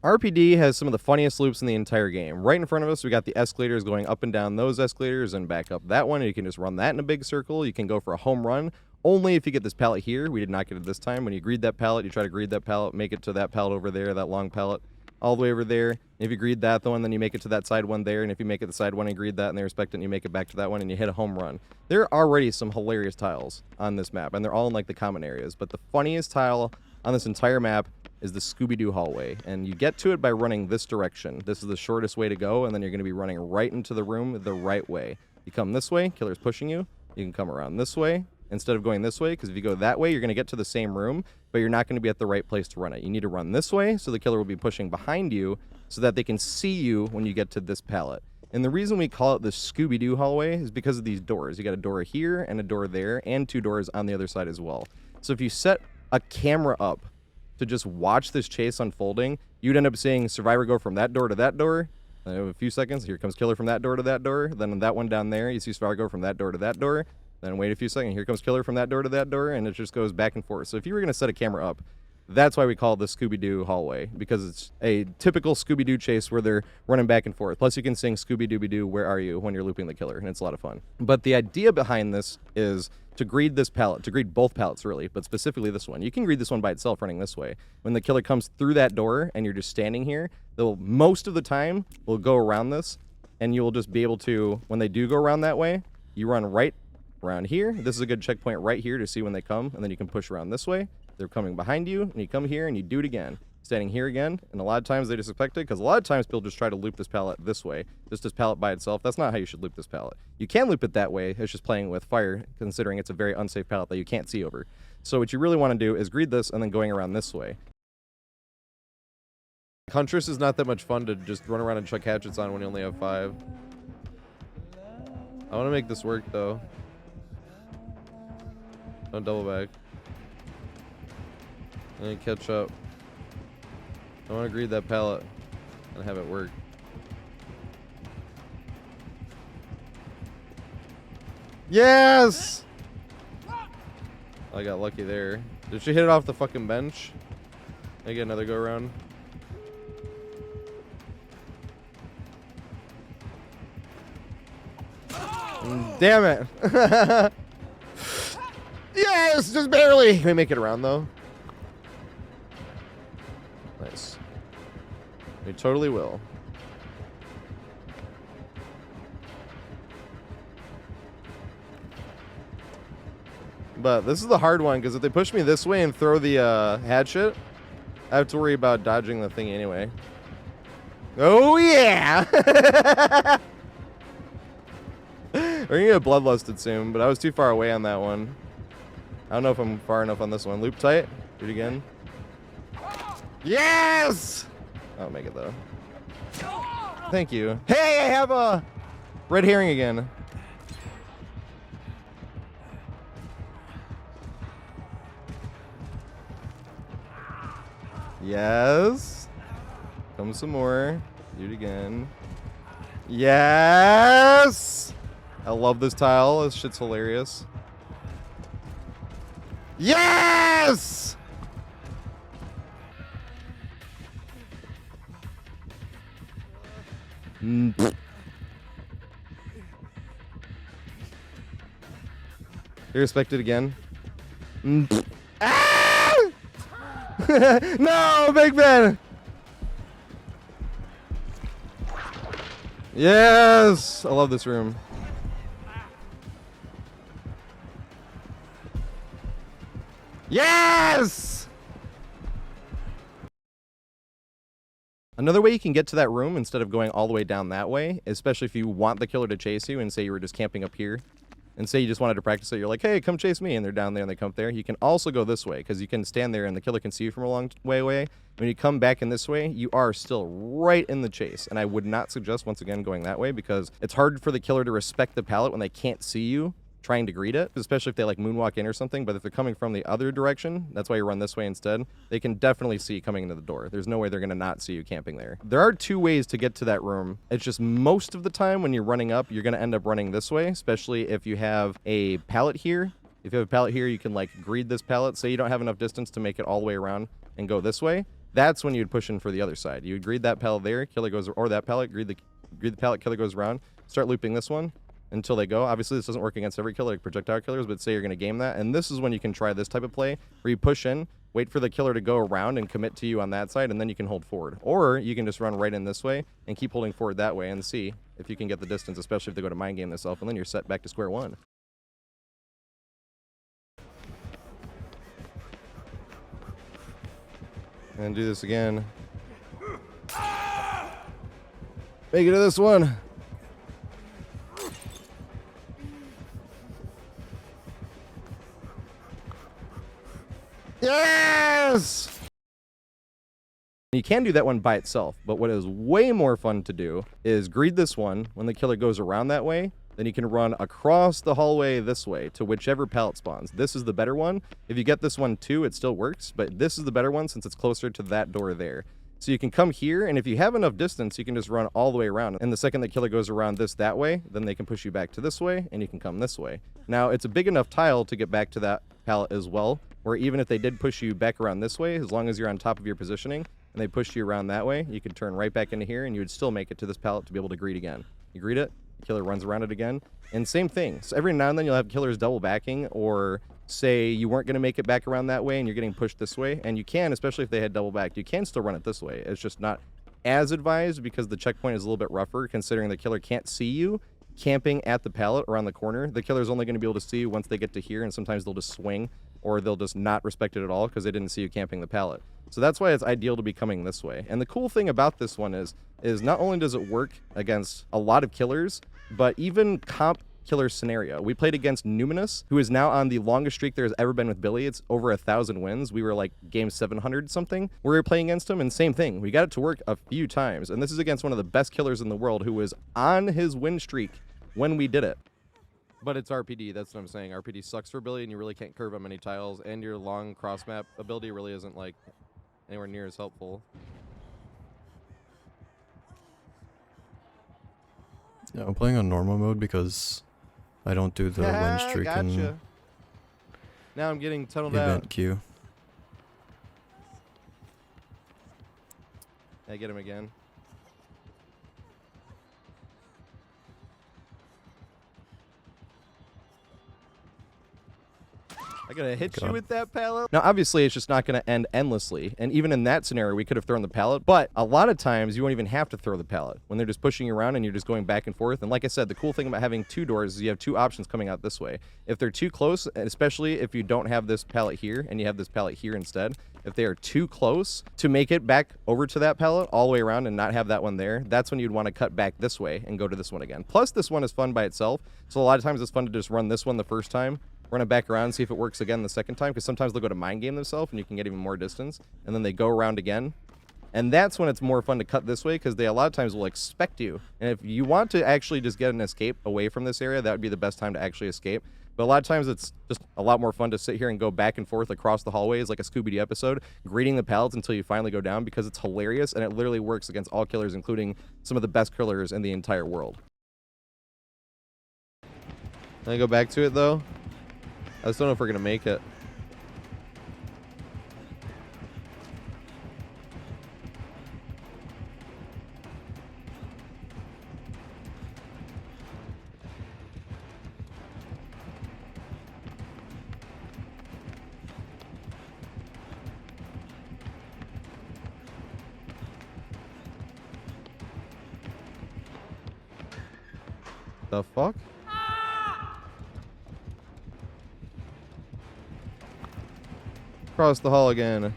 RPD has some of the funniest loops in the entire game. Right in front of us, we got the escalators going up and down those escalators and back up that one. And you can just run that in a big circle. You can go for a home run. Only if you get this pallet here. We did not get it this time. When you greed that pallet, you try to greed that pallet, make it to that pallet over there, that long pallet, all the way over there. If you greed that one, then you make it to that side one there. And if you make it the side one and greed that and they respect it, and you make it back to that one and you hit a home run. There are already some hilarious tiles on this map, and they're all in like the common areas. But the funniest tile on this entire map is the Scooby Doo hallway, and you get to it by running this direction. This is the shortest way to go, and then you're going to be running right into the room the right way. You come this way, killer's pushing you. You can come around this way instead of going this way, because if you go that way, you're going to get to the same room, but you're not going to be at the right place to run it. You need to run this way, so the killer will be pushing behind you, so that they can see you when you get to this pallet. And the reason we call it the Scooby Doo hallway is because of these doors. You got a door here and a door there, and 2 doors on the other side as well. So if you set a camera up to just watch this chase unfolding, you'd end up seeing survivor go from that door to that door. And in a few seconds, here comes killer from that door to that door. Then that one down there, you see survivor go from that door to that door. Then wait a few seconds, here comes killer from that door to that door, and it just goes back and forth. So if you were going to set a camera up, that's why we call it the Scooby Doo hallway, because it's a typical Scooby Doo chase where they're running back and forth. Plus you can sing Scooby Dooby Doo, where are you, when you're looping the killer, and it's a lot of fun. But the idea behind this is to greed this pallet, to greed both pallets really, but specifically this one. You can greed this one by itself running this way. When the killer comes through that door and you're just standing here, they'll most of the time will go around this, and you'll just be able to, when they do go around that way, you run right around here. This is a good checkpoint right here to see when they come, and then you can push around this way. They're coming behind you, and you come here and you do it again. Standing here again, and a lot of times they just expect it, because a lot of times people just try to loop this pallet this way. Just this pallet by itself. That's not how you should loop this pallet. You can loop it that way. It's just playing with fire, considering it's a very unsafe pallet that you can't see over. So what you really want to do is greed this and then going around this way. Huntress is not that much fun to just run around and chuck hatchets on when you only have 5. I want to make this work, though. Don't double back. And then catch up. I want to greed that pallet and have it work. Yes! I got lucky there. Did she hit it off the fucking bench? I get another go around. Damn it! Yes, just barely. Can we make it around though? Nice. We totally will. But this is the hard one, because if they push me this way and throw the hatchet, I have to worry about dodging the thing anyway. Oh yeah! We're gonna get bloodlusted soon, but I was too far away on that one. I don't know if I'm far enough on this one. Loop tight. Do it again. Yes! I'll make it though. Thank you. Hey, I have a red herring again. Yes. Come some more. Do it again. Yes! I love this tile. This shit's hilarious. Yes! You respect it again? Ah! No, Big Ben! Yes! I love this room. Yes! Another way you can get to that room instead of going all the way down that way, especially if you want the killer to chase you and say you were just camping up here, and say you just wanted to practice it, you're like, hey, come chase me, and they're down there and they come up there. You can also go this way, because you can stand there and the killer can see you from a long way away. When you come back in this way, you are still right in the chase, and I would not suggest, once again, going that way, because it's hard for the killer to respect the pallet when they can't see you trying to greet it, especially if they like moonwalk in or something. But if they're coming from the other direction, that's why you run this way instead. They can definitely see you coming into the door. There's no way they're going to not see you camping there. There are 2 ways to get to that room. It's just most of the time when you're running up, you're going to end up running this way, especially if you have a pallet here. If you have a pallet here, you can like greed this pallet. Say you don't have enough distance to make it all the way around and go this way. that's when you'd push in for the other side. You would greed that pallet there, killer goes, or that pallet, greed the pallet, killer goes around, start looping this one until they go. Obviously, this doesn't work against every killer, like projectile killers, but say you're going to game that. And this is when you can try this type of play where you push in, wait for the killer to go around and commit to you on that side, and then you can hold forward. Or you can just run right in this way and keep holding forward that way and see if you can get the distance, especially if they go to mind game themselves, and then you're set back to square one. And do this again. Make it to this one. Yes! You can do that one by itself, but what is way more fun to do is greed this one when the killer goes around that way. Then you can run across the hallway this way to whichever pallet spawns. This is the better one. If you get this one too, it still works, but this is the better one since it's closer to that door there. So you can come here, and if you have enough distance, you can just run all the way around. And the second the killer goes around that way, then they can push you back to this way, and you can come this way. Now, it's a big enough tile to get back to that pallet as well, where even if they did push you back around this way, as long as you're on top of your positioning, and they pushed you around that way, you could turn right back into here, and you would still make it to this pallet to be able to greet again. You greet it, the killer runs around it again, and same thing. So every now and then you'll have killers double backing, or say you weren't going to make it back around that way and you're getting pushed this way, and you can, especially if they had double backed, you can still run it this way. It's just not as advised because the checkpoint is a little bit rougher, considering the killer can't see you camping at the pallet around the corner. The killer's only going to be able to see you once they get to here, and sometimes they'll just swing, or they'll just not respect it at all because they didn't see you camping the pallet. So that's why it's ideal to be coming this way. And the cool thing about this one is not only does it work against a lot of killers, but even comp killer scenario. We played against Numinous, who is now on the longest streak there's ever been with Billy. It's over 1,000 wins. We were like game 700 something. We were playing against him, and same thing. We got it to work a few times, and this is against one of the best killers in the world who was on his win streak when we did it. But it's RPD, that's what I'm saying. RPD sucks for Billy, and you really can't curve on many tiles, and your long cross map ability really isn't like anywhere near as helpful. Yeah, I'm playing on normal mode because I don't do the win streak gotcha. Now I'm getting tunneled event out. queue. I get him again. I gotta hit you with that pallet. Now, obviously, it's just not gonna end endlessly. And even in that scenario, we could have thrown the pallet. But a lot of times, you won't even have to throw the pallet when they're just pushing you around and you're just going back and forth. And like I said, the cool thing about having two doors is you have two options coming out this way. If they're too close, and especially if you don't have this pallet here and you have this pallet here instead, if they are too close to make it back over to that pallet all the way around and not have that one there, that's when you'd want to cut back this way and go to this one again. Plus, this one is fun by itself. So a lot of times it's fun to just run this one the first time, run it back around, see if it works again the second time, because sometimes they'll go to mind game themselves and you can get even more distance, and then they go around again. And that's when it's more fun to cut this way, because they a lot of times will expect you. And if you want to actually just get an escape away from this area, that would be the best time to actually escape. But a lot of times it's just a lot more fun to sit here and go back and forth across the hallways like a Scooby Doo episode, greeting the pallets until you finally go down, because it's hilarious and it literally works against all killers, including some of the best killers in the entire world. Can I go back to it though? I just don't know if we're gonna make it. The fuck? Across the hall again.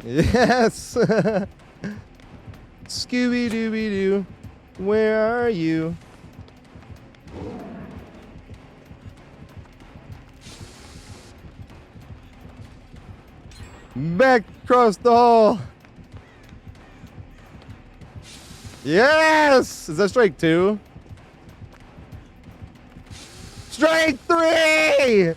Yes! Scooby Dooby Doo, where are you? Back across the hall. Yes! Is that strike 2? Strike 3!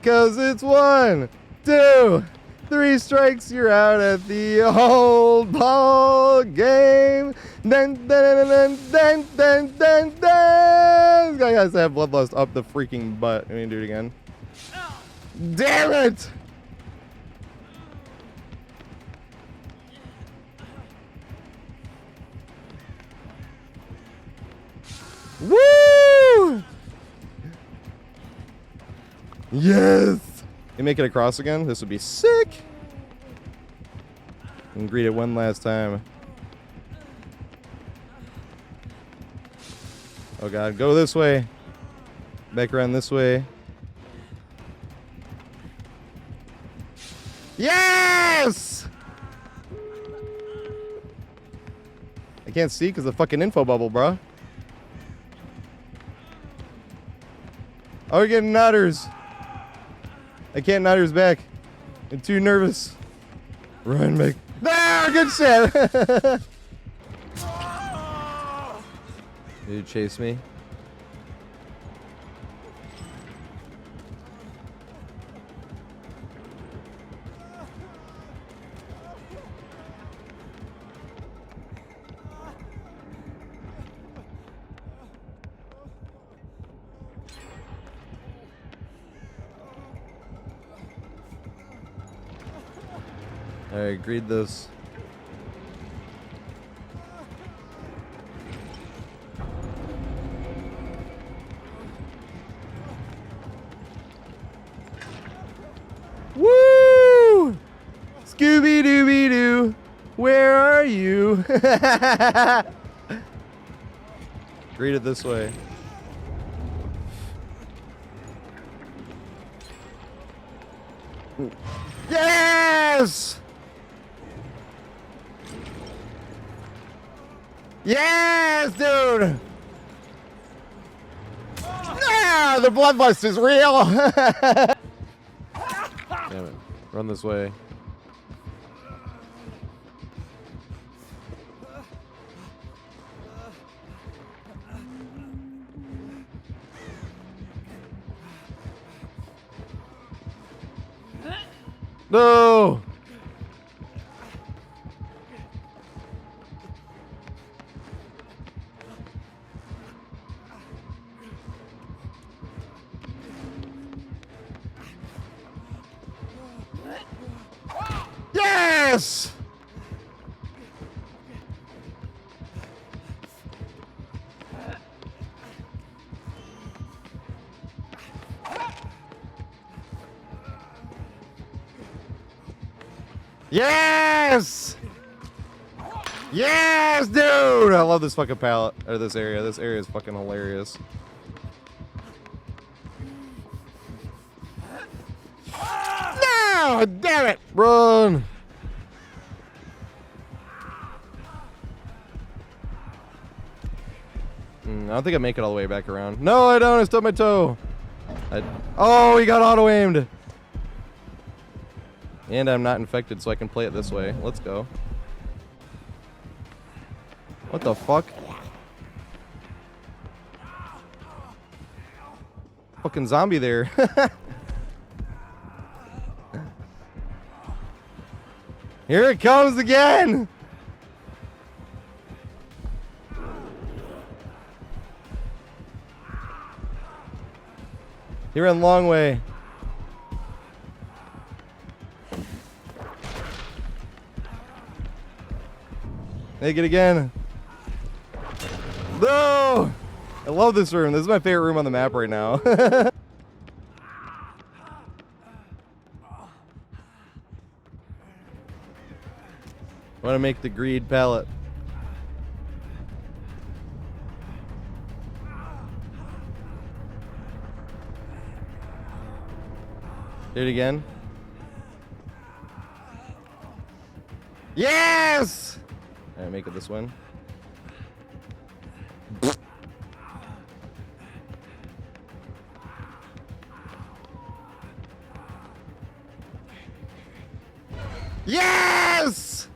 Cause it's 1, 2, 3 strikes, you're out at the old ball game. Dun, dun, dun, dun, dun, dun, dun, dun. This guy has to have bloodlust up the freaking butt. Let me do it again. Damn it! Woo! Yes! You make it across again? This would be sick! And greet it one last time. Oh god, go this way. Back around this way. Yes! I can't see because the fucking info bubble, bro. Oh, we're getting nutters. I can't nutters back. I'm too nervous. Run, Mick. Ah, good shit. Dude, chase me. Alright, greet this. Woo! Scooby Dooby Doo, where are you? Greet it this way. Yes! Yes, dude! Ah, the bloodlust is real! Damn it. Run this way. No! Yes! Yes! Yes, dude! I love this fucking pallet, or this area. This area is fucking hilarious. No! Damn it! Run! I don't think I make it all the way back around. No, I don't. I stubbed my toe. Oh, he got auto-aimed. And I'm not infected, so I can play it this way. Let's go. What the fuck? Fucking zombie there. Here it comes again! He ran long way. Make it again. No! I love this room. This is my favorite room on the map right now. I want to make the greed pallet. Do it again. Yes! Alright, make it this one. Yes!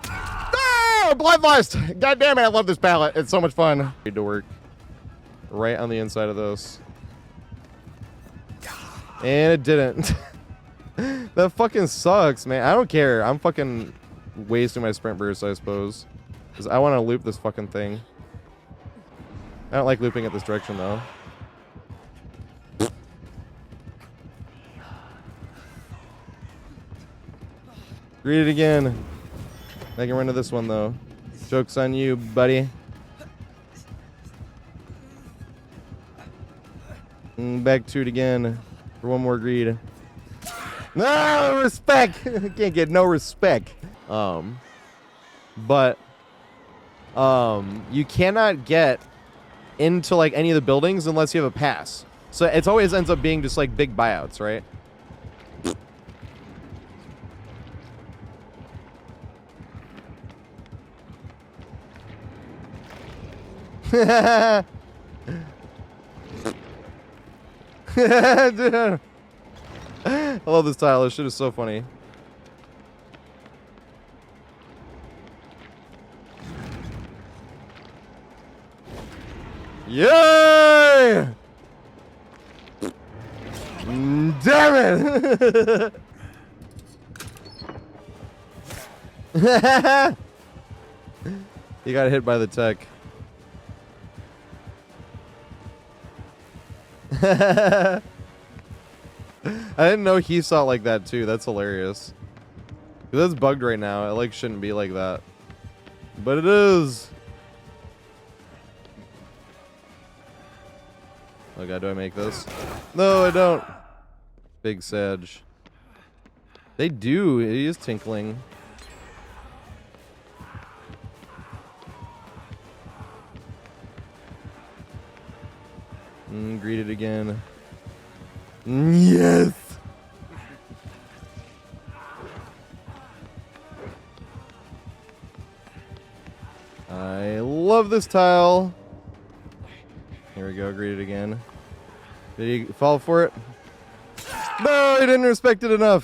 No! Bloodlust! God damn it, I love this palette. It's so much fun. Need to work right on the inside of those. And it didn't. That fucking sucks, man. I don't care. I'm fucking wasting my sprint burst, I suppose. Because I want to loop this fucking thing. I don't like looping at this direction, though. Read it again. I can run to this one, though. Joke's on you, buddy. Back to it again for one more greed. No respect. Can't get no respect. But you cannot get into like any of the buildings unless you have a pass. So it always ends up being just like big buyouts, right? Dude. I love this tile. This shit is so funny. Yay! Damn it! He got hit by the tech. I didn't know he saw it like that too. That's hilarious. That's bugged right now. It like shouldn't be like that, but it is. Oh god, do I make this? No, I don't. Big Sag. They do. He is tinkling. Greet it again. Yes! I love this tile. Here we go, greet it again. Did he fall for it? No, he didn't respect it enough.